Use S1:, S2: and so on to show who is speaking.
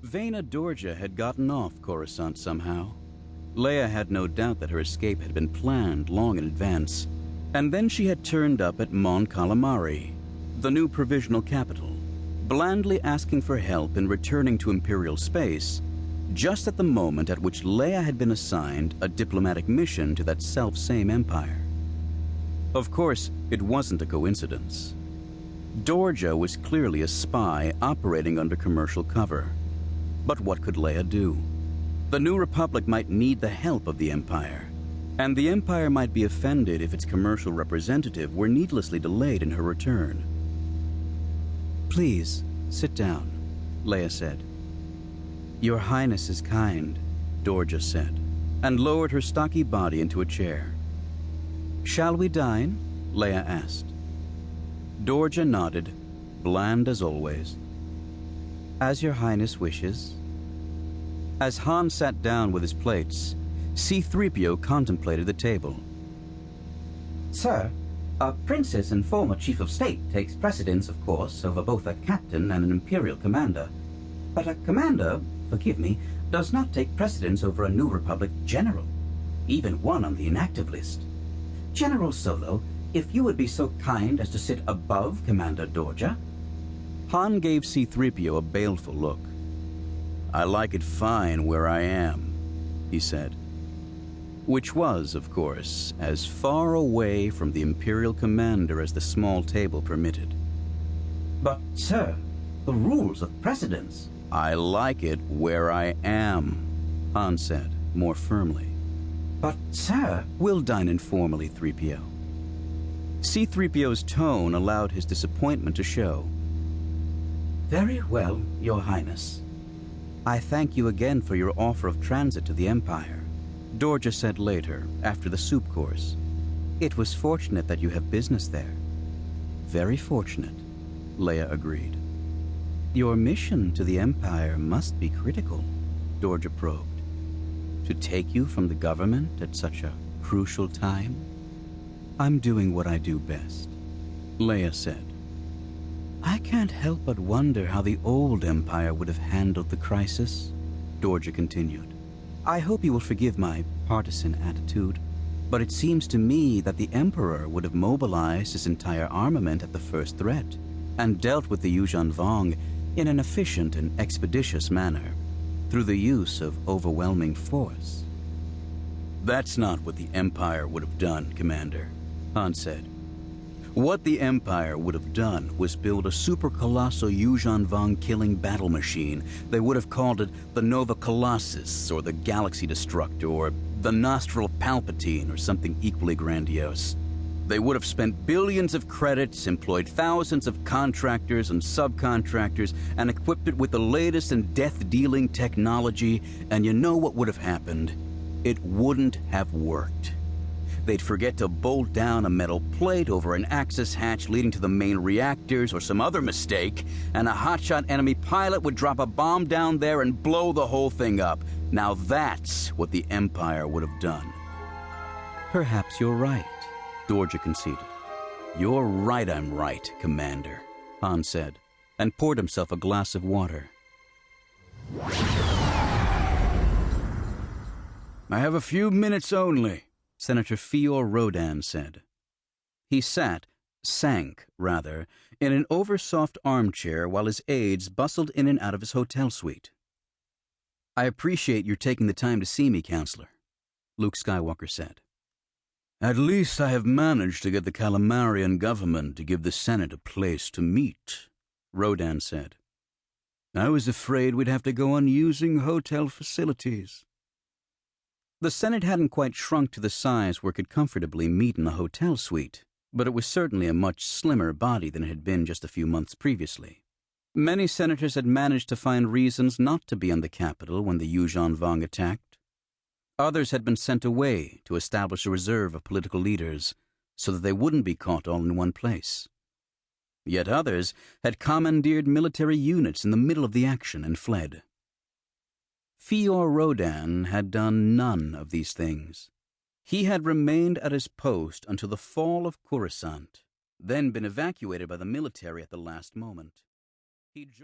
S1: Vena Dorja had gotten off Coruscant somehow. Leia had no doubt that her escape had been planned long in advance, and then she had turned up at Mon Calamari, the new provisional capital, blandly asking for help in returning to Imperial space, just at the moment at which Leia had been assigned a diplomatic mission to that self-same empire. Of course, it wasn't a coincidence. Dorja was clearly a spy operating under commercial cover. But what could Leia do? The New Republic might need the help of the Empire, and the Empire might be offended if its commercial representative were needlessly delayed in her return. "Please, sit down," Leia said. "Your Highness is kind," Dorja said, and lowered her stocky body into a chair. "Shall we dine?" Leia asked. Dorja nodded, bland as always. "As your Highness wishes." As Han sat down with his plates, C-3PO contemplated the table.
S2: "Sir, a princess and former chief of state takes precedence, of course, over both a captain and an Imperial commander. But a commander, forgive me, does not take precedence over a New Republic general, even one on the inactive list. General Solo, if you would be so kind as to sit above Commander Dorja."
S1: Han gave C-3PO a baleful look. "I like it fine where I am," he said. Which was, of course, as far away from the Imperial commander as the small table permitted.
S2: "But, sir, the rules of precedence."
S1: "I like it where I am," Han said, more firmly.
S2: "But, sir—"
S1: "We'll dine informally, 3PO. C-3PO's tone allowed his disappointment to show.
S2: "Very well, Your Highness."
S1: "I thank you again for your offer of transit to the Empire," Dorja said later, after the soup course. "It was fortunate that you have business there." "Very fortunate," Leia agreed. "Your mission to the Empire must be critical," Dorja probed. "To take you from the government at such a crucial time?" "I'm doing what I do best," Leia said. "I can't help but wonder how the old Empire would have handled the crisis," Dorja continued. "I hope you will forgive my partisan attitude, but it seems to me that the Emperor would have mobilized his entire armament at the first threat and dealt with the Yuuzhan Vong in an efficient and expeditious manner, through the use of overwhelming force." "That's not what the Empire would have done, Commander," Han said. "What the Empire would have done was build a super-colossal Yuuzhan Vong killing battle machine. They would have called it the Nova Colossus, or the Galaxy Destructor, or the Nostril Palpatine, or something equally grandiose. They would have spent billions of credits, employed thousands of contractors and subcontractors, and equipped it with the latest in death-dealing technology, and you know what would have happened? It wouldn't have worked. They'd forget to bolt down a metal plate over an access hatch leading to the main reactors or some other mistake, and a hotshot enemy pilot would drop a bomb down there and blow the whole thing up. Now that's what the Empire would have done." "Perhaps you're right," Dorja conceded. "You're right I'm right, Commander," Han said, and poured himself a glass of water. "I have a few minutes only," Senator Fior Rodan said. He sank, in an oversoft armchair while his aides bustled in and out of his hotel suite. "I appreciate your taking the time to see me, Counselor," Luke Skywalker said. "At least I have managed to get the Calamarian government to give the Senate a place to meet," Rodan said. "I was afraid we'd have to go on using hotel facilities." The Senate hadn't quite shrunk to the size where it could comfortably meet in a hotel suite, but it was certainly a much slimmer body than it had been just a few months previously. Many senators had managed to find reasons not to be on the Capitol when the Yuuzhan Vong attacked. Others had been sent away to establish a reserve of political leaders so that they wouldn't be caught all in one place. Yet others had commandeered military units in the middle of the action and fled. Fior Rodan had done none of these things. He had remained at his post until the fall of Coruscant, then been evacuated by the military at the last moment. He joined